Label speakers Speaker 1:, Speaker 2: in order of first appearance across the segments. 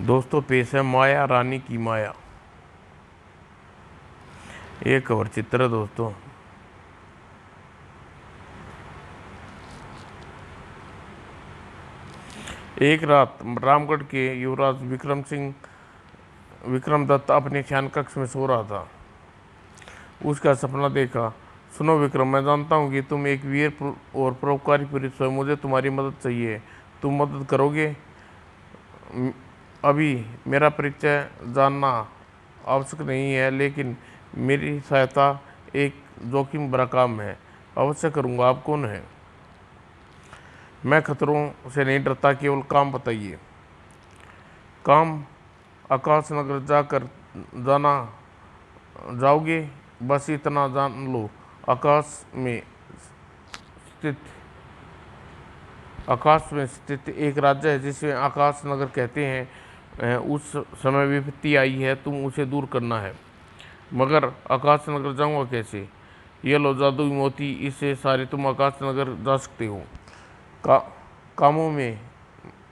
Speaker 1: दोस्तों पेश है माया रानी की माया। ये कवर चित्र है दोस्तों। एक रात रामगढ़ के युवराज विक्रम दत्त अपने शयन कक्ष में सो रहा था। उसका सपना देखा। सुनो विक्रम, मैं जानता हूँ कि तुम एक वीर और परोपकारी पुरुष हो। मुझे तुम्हारी मदद चाहिए। तुम मदद करोगे? अभी मेरा परिचय जानना आवश्यक नहीं है, लेकिन मेरी सहायता एक जोखिम भरा काम है। अवश्य करूँगा। आप कौन हैं? मैं खतरों से नहीं डरता, केवल काम बताइए। काम? आकाश नगर जाना जाओगे? बस इतना जान लो, स्थित आकाश में स्थित एक राज्य है जिसे आकाश नगर कहते हैं। उस समय विपत्ति आई है, तुम उसे दूर करना है। मगर आकाश नगर जाऊँगा कैसे? ये लो जादुई मोती, इससे सारे तुम आकाश नगर जा सकते हो। का कामों में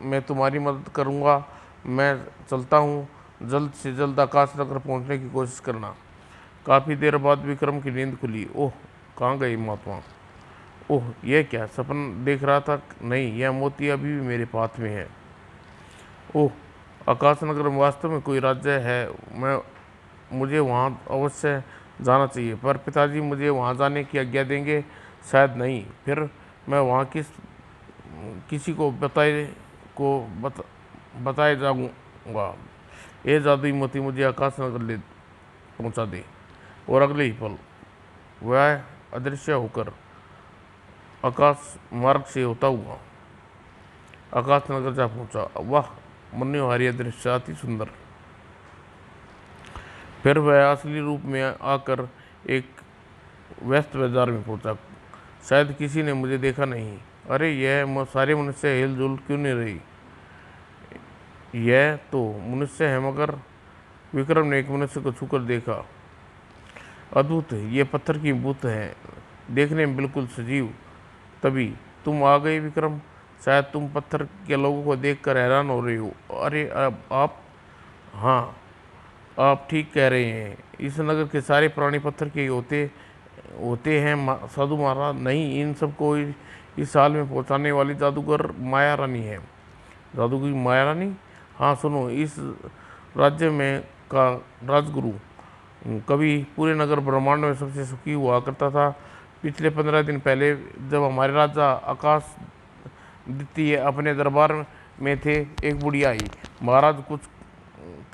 Speaker 1: मैं तुम्हारी मदद करूँगा। मैं चलता हूँ। जल्द से जल्द आकाश नगर पहुँचने की कोशिश करना। काफ़ी देर बाद विक्रम की नींद खुली। ओह, कहाँ गई महात्मा? ओह, यह क्या सपना देख रहा था? नहीं, यह मोती अभी भी मेरे हाथ में है। ओह, आकाश नगर में वास्तव में कोई राज्य है। मुझे वहाँ अवश्य जाना चाहिए, पर पिताजी मुझे वहाँ जाने की आज्ञा देंगे? शायद नहीं। फिर मैं वहाँ किसी को बताए जाऊँगा। ये जादुई मोती मुझे आकाश नगर ले पहुँचा दे। और अगले ही पल वह अदृश्य होकर आकाश मार्ग से होता हुआ आकाश नगर जा पहुँचा। वाह, मनोहारी दृश्य, अति सुंदर। फिर वह असली रूप में आकर एक व्यस्त बाजार में पहुंचा। शायद किसी ने मुझे देखा नहीं। अरे, यह सारे मनुष्य हिलजुल क्यों नहीं रही? यह तो मनुष्य है, मगर विक्रम ने एक मनुष्य को छूकर देखा। अद्भुत, ये पत्थर की बुत है, देखने में बिल्कुल सजीव। तभी तुम आ गए विक्रम। शायद तुम पत्थर के लोगों को देखकर हैरान हो रहे हो। अरे, अब आप? हाँ, आप ठीक कह रहे हैं। इस नगर के सारे प्राणी पत्थर के होते हैं साधु महाराज। नहीं, इन सबको इस हाल में पहुंचाने वाली जादूगर माया रानी है। जादूगर माया रानी? हाँ, सुनो, इस राज्य में का राजगुरु कभी पूरे नगर ब्रह्मांड में सबसे सुखी हुआ करता था। पिछले 15 दिन पहले जब हमारे राजा आकाश द्वितीय अपने दरबार में थे, एक बुढ़िया आई। महाराज, कुछ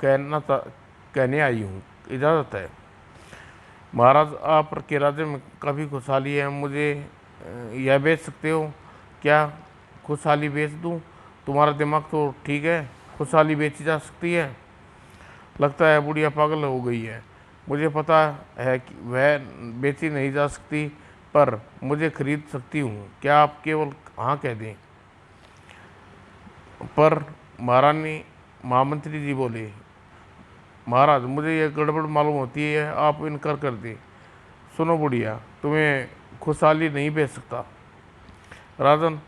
Speaker 1: कहने आई हूँ, इजाज़त है? महाराज, आप के राज्य में काफ़ी खुशहाली है। मुझे यह बेच सकते हो क्या? खुशहाली बेच दूँ? तुम्हारा दिमाग तो ठीक है, खुशहाली बेची जा सकती है? लगता है बुढ़िया पागल हो गई है। मुझे पता है कि वह बेची नहीं जा सकती, पर मुझे खरीद सकती हूँ। क्या आप केवल हाँ कह दें? पर महारानी महामंत्री जी बोले, महाराज, मुझे यह गड़बड़ मालूम होती है, आप इनकार कर दें। सुनो बुढ़िया, तुम्हें खुशहाली नहीं बेच सकता। राजन,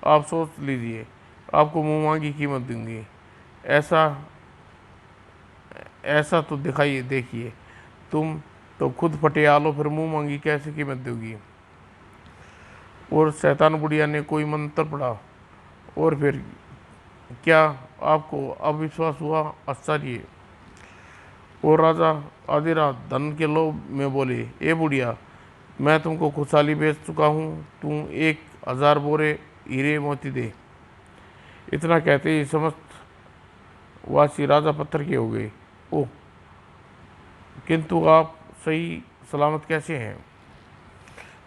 Speaker 1: आप सोच लीजिए, आपको मुँह मांगी कीमत दूंगी। ऐसा ऐसा तो देखिए, तुम तो खुद फटे आलो, फिर मुँह मांगी कैसे कीमत दोगी? और शैतान बुढ़िया ने कोई मंत्र पढ़ा। और फिर क्या आपको अविश्वास हुआ? आश्चर्य। और राजा आधी रात धन के लोभ में बोले, ए बुढ़िया, मैं तुमको खुशहाली बेच चुका हूँ, तू 1000 बोरे हीरे मोती दे। इतना कहते ही समस्त वासी राजा पत्थर के हो गए। ओह, किंतु आप सही सलामत कैसे हैं?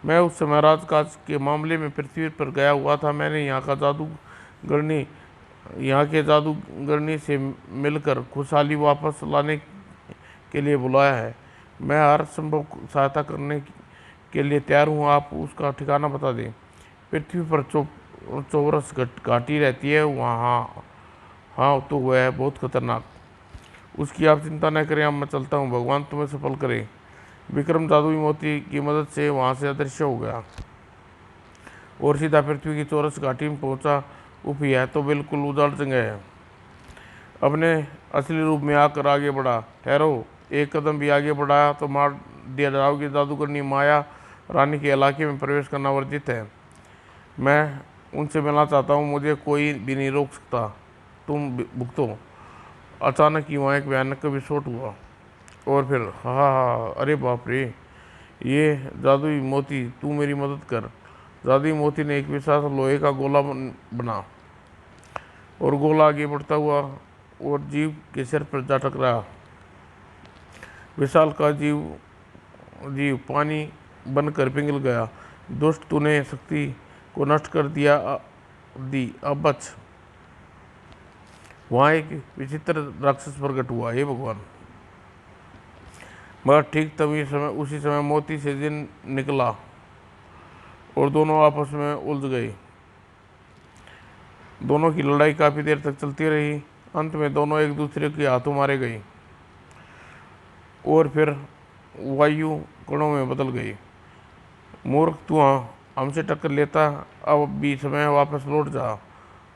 Speaker 1: मैं उस समय राजकाज के मामले में पृथ्वी पर गया हुआ था। मैंने यहाँ के जादूगरनी से मिलकर खुशहाली वापस लाने के लिए बुलाया है। मैं हर संभव सहायता करने के लिए तैयार हूँ। आप उसका ठिकाना बता दें। पृथ्वी पर चौरस घाटी रहती है वहाँ। हाँ, तो वह है बहुत खतरनाक। उसकी आप चिंता न करें, अब मैं चलता हूँ। भगवान तुम्हें सफल करे। विक्रम जादुई मोती की मदद से वहाँ से अदृश्य हो गया और सीधा पृथ्वी की चौरस घाटी में पहुँचा। उफ, यह तो बिल्कुल उजाड़ जगह है। अपने असली रूप में आकर आगे बढ़ा। ठहरो, एक कदम भी आगे बढ़ाया तो मार दिया जाओगे। जादूगरनी माया रानी के इलाके में प्रवेश करना वर्जित है। मैं उनसे मिलना चाहता हूँ, मुझे कोई भी नहीं रोक सकता। तुम भुगतो। अचानक ही वहाँ एक भयानक विस्फोट हुआ और फिर हा हा हा, अरे बाप रे, ये जादुई मोती, तू मेरी मदद कर। जादुई मोती ने एक विशाल लोहे का गोला बना और गोला आगे बढ़ता हुआ और जीव के सिर पर जा टकराया। विशाल का जीव जीव पानी बनकर पिघल गया। दुष्ट, तूने शक्ति को नष्ट कर दिया दी, अब बच। वहाँ एक विचित्र राक्षस प्रकट हुआ। हे भगवान! मगर ठीक तभी उसी समय मोती से जिन निकला और दोनों आपस में उलझ गए। दोनों की लड़ाई काफ़ी देर तक चलती रही। अंत में दोनों एक दूसरे के हाथों मारे गए और फिर वायु कणों में बदल गई। मूर्ख, तू हमसे टक्कर लेता, अब भी समय वापस लौट जा।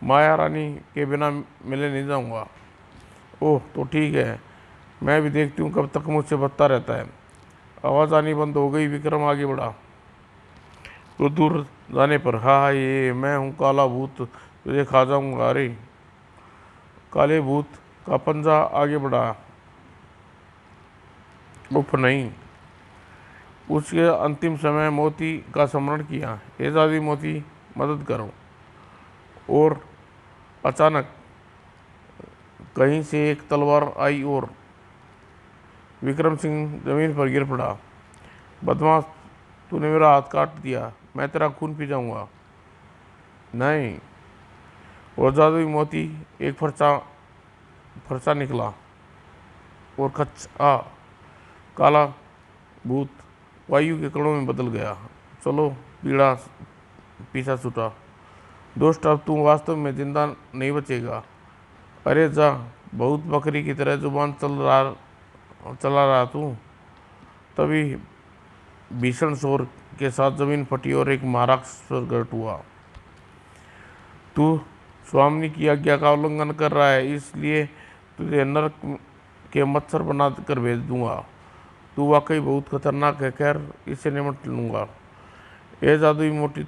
Speaker 1: माया रानी के बिना मिले नहीं जाऊंगा। ओह, तो ठीक है, मैं भी देखती हूँ कब तक मुझसे बचता रहता है। आवाज़ आनी बंद हो गई। विक्रम आगे बढ़ा तो दूर जाने पर, हाँ ये मैं हूँ काला भूत, तुझे खा जाऊंगा। अरे, काले भूत का पंजा आगे बढ़ा। उफ नहीं। उसके अंतिम समय मोती का स्मरण किया। हे जादुई मोती, मदद करो। और अचानक कहीं से एक तलवार आई और विक्रम सिंह जमीन पर गिर पड़ा। बदमाश, तूने मेरा हाथ काट दिया, मैं तेरा खून पी जाऊंगा। नहीं। और जादुई मोती एक फरसा फरसा निकला और खच्चा काला भूत वायु के कणों में बदल गया। चलो, पीड़ा पीछा छूटा। दोस्त, अब तू वास्तव में जिंदा नहीं बचेगा। अरे जा, बहुत बकरी की तरह जुबान चला रहा तू। तभी भीषण शोर के साथ जमीन फटी और एक महाराक्षस प्रकट हुआ। तू स्वामिनी की आज्ञा का उल्लंघन कर रहा है, इसलिए तुझे नरक के मच्छर बना कर भेज दूंगा। तू वाकई बहुत खतरनाक है, खैर इससे निपट लूँगा। यह जादुई मोटी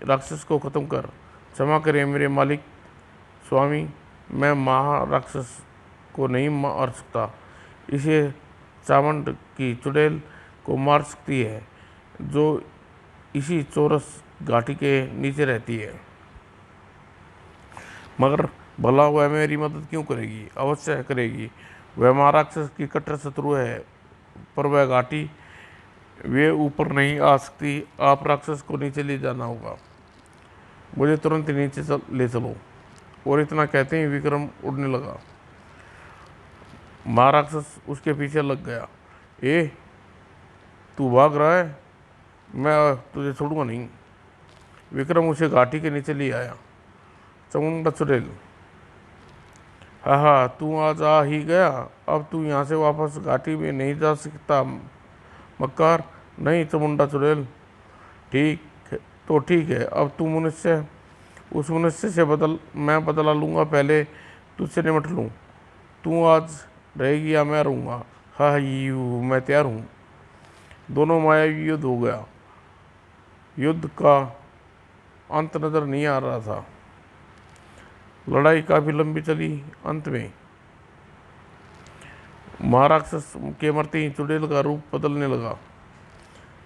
Speaker 1: राक्षस को ख़त्म कर। क्षमा करें मेरे मालिक स्वामी, मैं महाराक्षस को नहीं मार सकता। इसे चावंड की चुड़ैल को मार सकती है, जो इसी चौरस घाटी के नीचे रहती है। मगर भला वह मेरी मदद क्यों करेगी? अवश्य करेगी। वह महाराक्षस की कट्टर शत्रु है, पर वह घाटी वे ऊपर नहीं आ सकती। आप राक्षस को नीचे ले जाना होगा। मुझे तुरंत नीचे ले चलो। और इतना कहते ही विक्रम उड़ने लगा। महाराक्षस उसके पीछे लग गया। ए, तू भाग रहा है, मैं तुझे छोड़ूंगा नहीं। विक्रम उसे घाटी के नीचे ले आया। चामुंडा चुड़ैल, हाँ, तू आज आ ही गया। अब तू यहाँ से वापस घाटी में नहीं जा सकता मक्कार। नहीं चामुंडा चुड़ैल, ठीक है। अब तू मनुष्य, उस मनुष्य से मैं बदला लूँगा, पहले तुझसे निपट लूँ। तू आज रहेगी या मैं रहूँगा? हाँ, मैं तैयार हूँ। दोनों मायावी युद्ध हो गया। युद्ध का अंत नजर नहीं आ रहा था। लड़ाई काफ़ी लंबी चली। अंत में महाराक्षस के मरते ही चुड़ैल का रूप बदलने लगा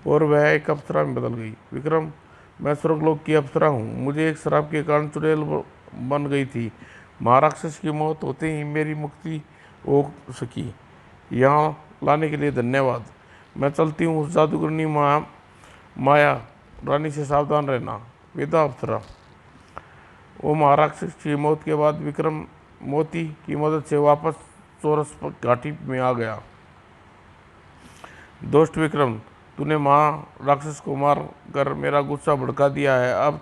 Speaker 1: और वह एक अप्सरा में बदल गई। विक्रम, मैं स्वर्गलोक की अप्सरा हूँ। मुझे एक श्राप के कारण चुड़ैल बन गई थी। महाराक्षस की मौत होते ही मेरी मुक्ति हो सकी। यहाँ लाने के लिए धन्यवाद। मैं चलती हूँ। उस जादूगरनी माया रानी से सावधान रहना। विदा अप्सरा। वो महाराक्षस की मौत के बाद विक्रम मोती की मदद से वापस चौरस घाटी में आ गया। दोस्त विक्रम, तूने महाराक्षस को मार कर मेरा गुस्सा भड़का दिया है। अब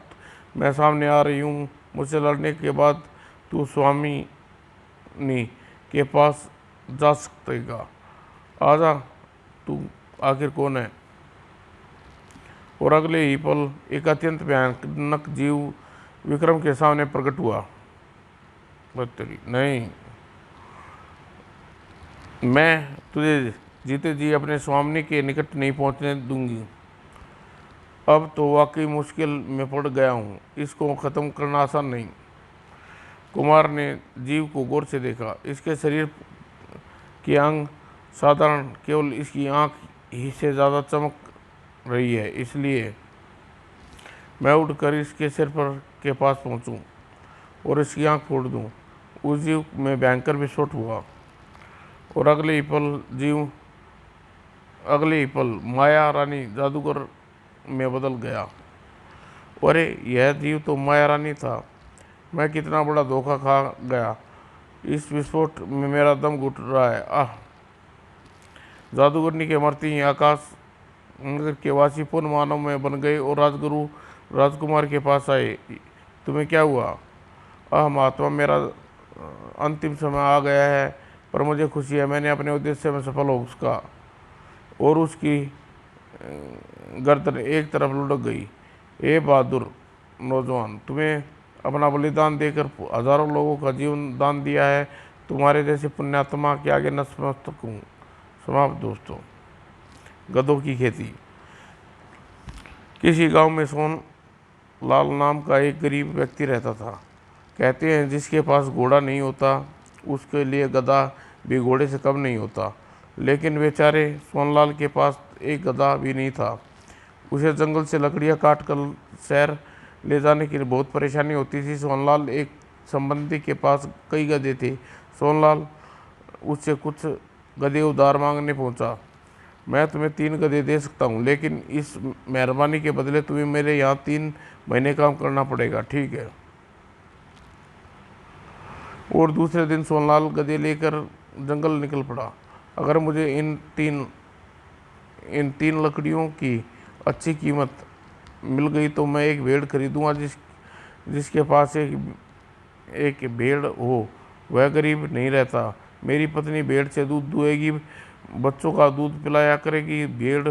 Speaker 1: मैं सामने आ रही हूँ। मुझसे लड़ने के बाद तू स्वामिनी के पास जा सकेगा। आजा, तू आखिर कौन है? और अगले ही पल एक अत्यंत भयानक जीव विक्रम के सामने प्रकट हुआ। नहीं, मैं तुझे जीते जी अपने स्वामी के निकट नहीं पहुंचने दूंगी। अब तो वाकई मुश्किल में पड़ गया हूँ, इसको ख़त्म करना आसान नहीं। कुमार ने जीव को गौर से देखा। इसके शरीर के अंग साधारण, केवल इसकी आँख ही से ज़्यादा चमक रही है, इसलिए मैं उठकर इसके सिर पर के पास पहुँचूँ और इसकी आँख फोड़ दूँ। उस जीव में भयंकर विस्फोट हुआ और अगले ही पल माया रानी जादूगर में बदल गया। अरे यह जीव तो माया रानी था। मैं कितना बड़ा धोखा खा गया। इस विस्फोट में मेरा दम घुट रहा है। आह! जादूगरनी के मरते ही आकाश नगर के वासी पूर्ण मानव में बन गए और राजगुरु राजकुमार के पास आए। तुम्हें क्या हुआ? आह महात्मा, मेरा अंतिम समय आ गया है, पर मुझे खुशी है, मैंने अपने उद्देश्य में सफल हो उसका। और उसकी गर्दन एक तरफ लुढ़क गई। ए बहादुर नौजवान, तुम्हें अपना बलिदान देकर हजारों लोगों का जीवन दान दिया है। तुम्हारे जैसे पुण्यात्मा के आगे नतमस्तक हूँ। समाप्त। दोस्तों, गधों की खेती। किसी गांव में सोन लाल नाम का एक गरीब व्यक्ति रहता था। कहते हैं जिसके पास घोड़ा नहीं होता उसके लिए गधा भी घोड़े से कम नहीं होता। लेकिन बेचारे सोनलाल के पास एक गधा भी नहीं था। उसे जंगल से लकड़ियां काट कर शहर ले जाने के लिए बहुत परेशानी होती थी। सोनलाल एक संबंधी के पास कई गधे थे। सोनलाल उससे कुछ गधे उधार मांगने पहुंचा। मैं तुम्हें 3 गधे दे सकता हूं, लेकिन इस मेहरबानी के बदले तुम्हें मेरे यहाँ 3 महीने काम करना पड़ेगा, ठीक है? और दूसरे दिन सोनलाल गधे लेकर जंगल निकल पड़ा। अगर मुझे इन तीन लकड़ियों की अच्छी कीमत मिल गई तो मैं एक भेड़ खरीदूंगा। जिसके पास एक भेड़ हो वह गरीब नहीं रहता। मेरी पत्नी भेड़ से दूध दुहेगी, बच्चों का दूध पिलाया करेगी। भेड़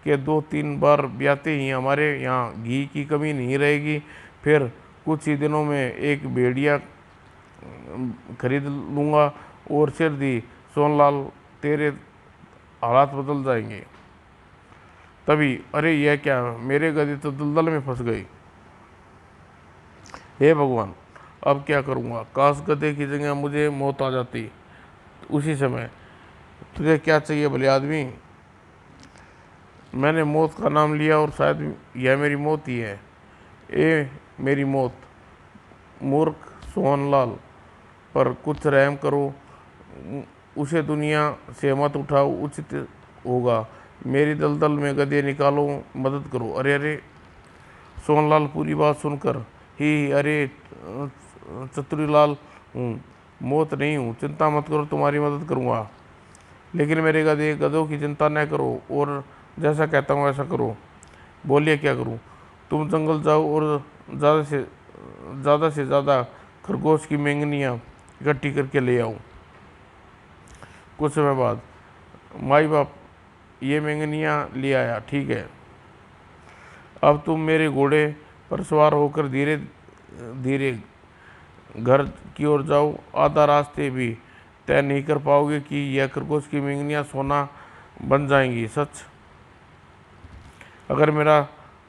Speaker 1: के 2-3 बार ब्याते ही हमारे यहाँ घी की कमी नहीं रहेगी। फिर कुछ ही दिनों में एक भेड़िया खरीद लूँगा और सिर दी सोनलाल, तेरे हालात बदल जाएंगे। तभी अरे यह क्या, मेरे गधे तो दलदल में फंस गई। हे भगवान, अब क्या करूँगा? काश गधे की जगह मुझे मौत आ जाती उसी समय। तुझे क्या चाहिए भले आदमी? मैंने मौत का नाम लिया और शायद यह मेरी मौत ही है। ए मेरी मौत, मूर्ख सोहनलाल पर कुछ रहम करो। उसे दुनिया से मत उठाओ, उचित होगा। मेरी दलदल में गधे निकालो, मदद करो। अरे अरे! सोहनलाल पूरी बात सुनकर ही अरे चतुरीलाल हूँ, मौत नहीं हूँ, चिंता मत करो, तुम्हारी मदद करूँगा। लेकिन मेरे गधों की चिंता न करो और जैसा कहता हूँ वैसा करो। बोलिए क्या करूँ? तुम जंगल जाओ और ज़्यादा से ज़्यादा खरगोश की मेंगनियाँ इकट्ठी करके ले आओ। कुछ समय बाद माई बाप ये मेंगनियाँ ले आया। ठीक है, अब तुम मेरे घोड़े पर सवार होकर धीरे धीरे घर की ओर जाओ। आधा रास्ते भी तय नहीं कर पाओगे कि यह खरगोश की मेंगनियाँ सोना बन जाएंगी। सच, अगर मेरा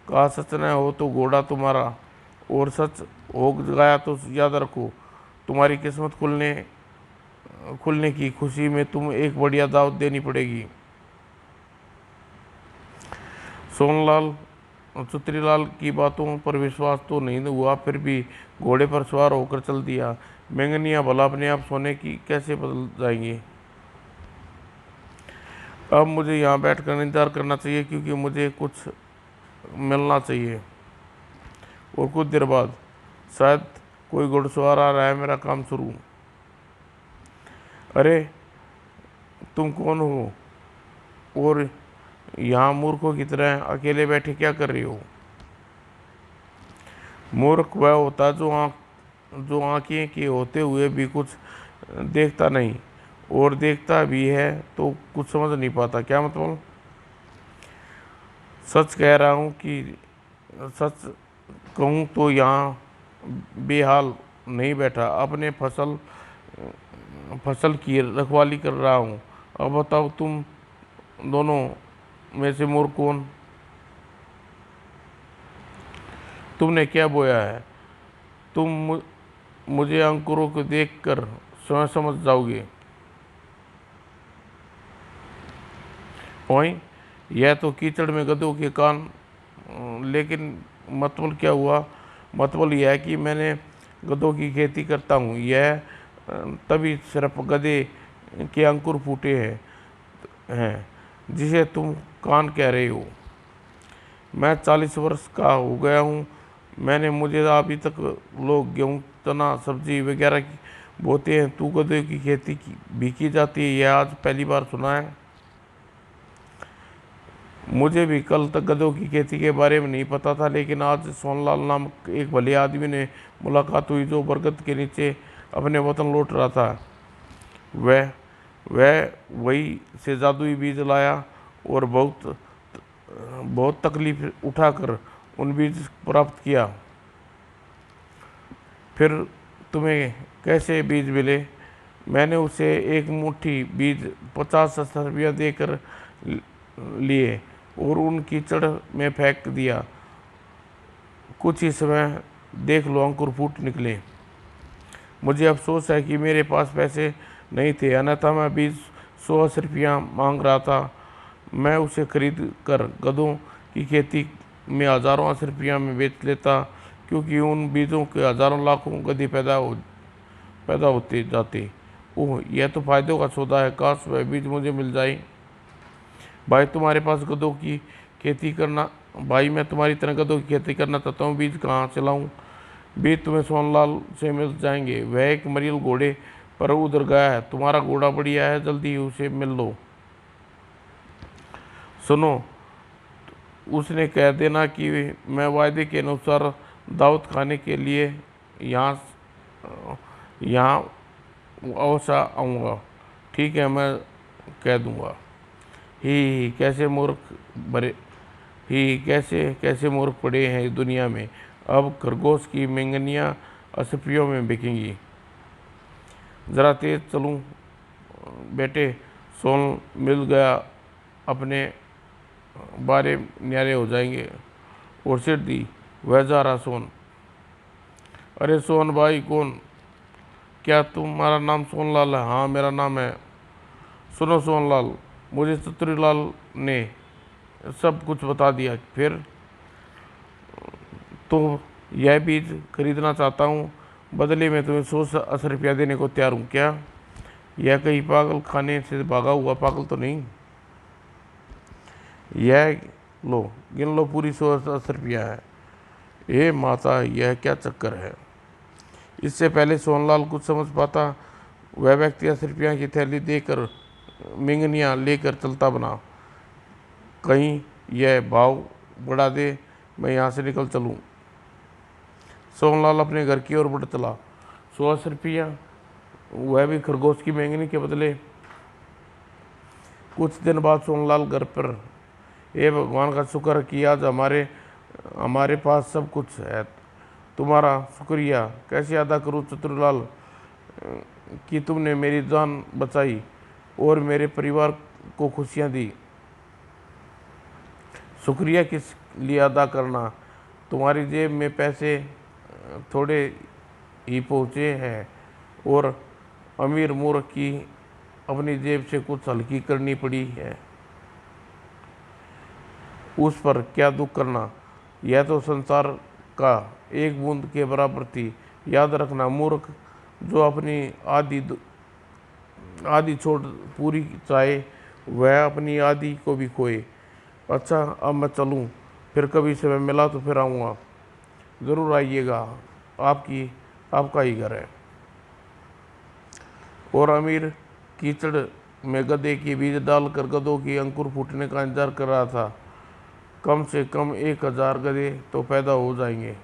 Speaker 1: कहा सच न हो तो घोड़ा तुम्हारा, और सच हो गया तो याद रखो, तुम्हारी किस्मत खुलने की खुशी में तुम एक बढ़िया दावत देनी पड़ेगी। सोनलाल चतुरीलाल की बातों पर विश्वास तो नहीं हुआ, फिर भी घोड़े पर सवार होकर चल दिया। मेंगनियाँ भला अपने आप सोने की कैसे बदल जाएंगी? अब मुझे यहाँ बैठकर इंतजार करना चाहिए, क्योंकि मुझे कुछ मिलना चाहिए। और कुछ देर बाद शायद कोई घुड़सवार आ रहा है, मेरा काम शुरू। अरे तुम कौन हो और यहाँ मूर्खों की तरह अकेले बैठे क्या कर रही हो? मूर्ख वह होता जो आंखें के होते हुए भी कुछ देखता नहीं, और देखता भी है तो कुछ समझ नहीं पाता। क्या मतलब? सच कह रहा हूँ कि सच कहूँ तो यहाँ बेहाल नहीं बैठा, अपने फसल की रखवाली कर रहा हूँ। अब बताओ तुम दोनों में से मूर्ख कौन? तुमने क्या बोया है? मुझे अंकुरों को देखकर स्वयं समझ जाओगे। ओए, यह तो कीचड़ में गधों के कान। लेकिन मतलब क्या हुआ? मतलब यह है कि मैंने गधों की खेती करता हूँ। यह तभी सिर्फ गधे के अंकुर फूटे हैं जिसे तुम कान कह रहे हो। मैं 40 वर्ष का हो गया हूँ। मुझे अभी तक लोग गेहूँ, चना, सब्जी वगैरह बोते हैं। तू गधों की खेती भी की जाती है, यह आज पहली बार सुना है। मुझे भी कल तक गधों की खेती के बारे में नहीं पता था, लेकिन आज सोनलाल नामक एक भले आदमी ने मुलाकात हुई जो बरगद के नीचे अपने वतन लौट रहा था। वह वह वही से जादुई बीज लाया और बहुत बहुत तकलीफ उठाकर उन बीज प्राप्त किया। फिर तुम्हें कैसे बीज मिले? मैंने उसे एक मुट्ठी बीज 50-60 रुपया देकर लिए और उन कीचड़ में फेंक दिया। कुछ ही समय देख लो अंकुर फूट निकले। मुझे अफसोस है कि मेरे पास पैसे नहीं थे, अन्यथा मैं बीज 180 रुपया मांग रहा था। मैं उसे खरीद कर गधों की खेती में हज़ारों 80 रुपया में बेच लेता, क्योंकि उन बीजों के हज़ारों लाखों गधे पैदा होते जाते। ओह, यह तो फायदों का सौदा है। काश वह बीज मुझे मिल जाए। भाई, तुम्हारे पास गधों की खेती करना भाई मैं तुम्हारी तरह गधों की खेती करना चाहता हूँ। बीज कहाँ से लाऊं? बीज तुम्हें सोनलाल से मिल जाएंगे। वह एक मरील घोड़े पर उधर गया है। तुम्हारा घोड़ा बढ़िया है, जल्दी ही उसे मिल लो। सुनो, उसने कह देना कि मैं वायदे के अनुसार दावत खाने के लिए यहाँ यहाँ अवश्य आऊँगा। ठीक है, मैं कह दूँगा। ही कैसे मूर्ख भरे ही कैसे कैसे मूर्ख पड़े हैं इस दुनिया में। अब खरगोश की मेंगनियाँ 80 रुपयों में बिकेंगी। ज़रा तेज चलूँ बेटे। सोन मिल गया, अपने बारे न्यारे हो जाएंगे। और सिर दी, वह जा रहा सोन। अरे सोन भाई, कौन? क्या तुम्हारा नाम सोनलाल है? हाँ, मेरा नाम है। सुनो सोनलाल, मुझे चतुरीलाल ने सब कुछ बता दिया। फिर तो यह बीज खरीदना चाहता हूँ। बदले में तुम्हें 180 रुपया देने को तैयार हूँ। क्या यह कहीं पागल खाने से भागा हुआ पागल तो नहीं? यह लो, गिन लो, पूरी 180 रुपया है। ए माता, यह क्या चक्कर है? इससे पहले सोनलाल कुछ समझ पाता, वह व्यक्ति 80 रुपया की थैली देकर मिंगनियाँ लेकर चलता बना। कहीं यह भाव बढ़ा दे, मैं यहाँ से निकल चलूँ। सोनलाल अपने घर की ओर बढ़ चला। 180 रुपया, वह भी खरगोश की मेंगनी के बदले। कुछ दिन बाद सोनलाल घर पर, ए भगवान का शुक्र कि आज हमारे पास सब कुछ है। तुम्हारा शुक्रिया कैसे अदा करूं चतुरलाल, कि तुमने मेरी जान बचाई और मेरे परिवार को खुशियां दी। शुक्रिया किस लिए अदा करना? तुम्हारी जेब में पैसे थोड़े ही पहुँचे हैं और अमीर मूर्ख की अपनी जेब से कुछ हल्की करनी पड़ी है। उस पर क्या दुख करना? यह तो संसार का एक बूंद के बराबर थी। याद रखना मूर्ख, जो अपनी आधी छोड़ पूरी चाहे, वह अपनी आधी को भी खोए। अच्छा, अब मैं चलूँ, फिर कभी समय मिला तो फिर आऊँगा। ज़रूर आइएगा, आपका ही घर है। और अमीर कीचड़ में गधे की बीज डालकर गधों की अंकुर फूटने का इंतजार कर रहा था। कम से कम 1000 गधे तो पैदा हो जाएंगे।